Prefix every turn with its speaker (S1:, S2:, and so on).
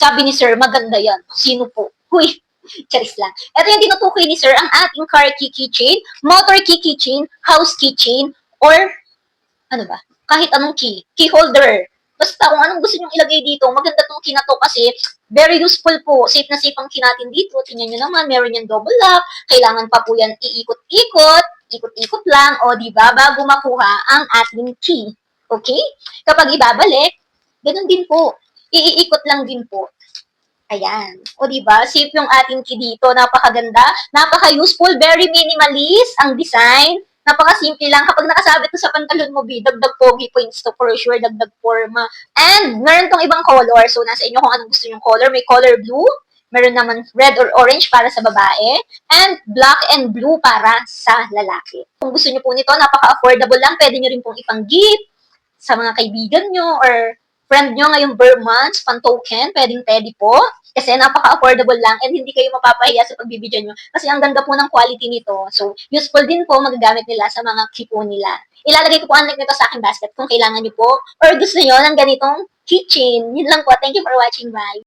S1: Sabi ni Sir, maganda yan. Sino po? Huy, charis lang. Ito yung tinutukoy ni Sir, ang ating car key keychain, motor key keychain, house keychain, or ano ba? Kahit anong key. Key holder. Basta kung anong gusto nyong ilagay dito, maganda tong key na to kasi very useful po. Safe na safe ang key natin dito. Tingnan nyo naman, meron yung double lock. Kailangan pa po yan iikot-ikot. Ikot-ikot lang. O, di ba? Bago makuha ang ating key. Okay? Kapag ibabalik, ganun din po. Iikot lang din po. Ayan. O, di ba? Safe yung ating key dito. Napakaganda. Napaka-useful. Very minimalist ang design. Napaka-simple lang. Kapag nakasabit to sa pantalon mo, dagdag pogi points to for sure. Dagdag forma. And, meron tong ibang color. So, nasa inyo kung anong gusto nyong color. May color blue. Meron naman red or orange para sa babae. And black and blue para sa lalaki. Kung gusto nyo po nito, napaka-affordable lang. Pwede nyo rin pong ipang-gift sa mga kaibigan nyo or friend nyo ngayong Burr months, pan-token, pwedeng-pwede po. Kasi napaka-affordable lang and hindi kayo mapapahiya sa pagbibidyo nyo. Kasi ang ganda po ng quality nito. So, useful din po magagamit nila sa mga kipo nila. Ilalagay ko po ang link nito sa aking basket kung kailangan nyo po or gusto nyo ng ganitong keychain. Yun lang po. Thank you for watching. Bye!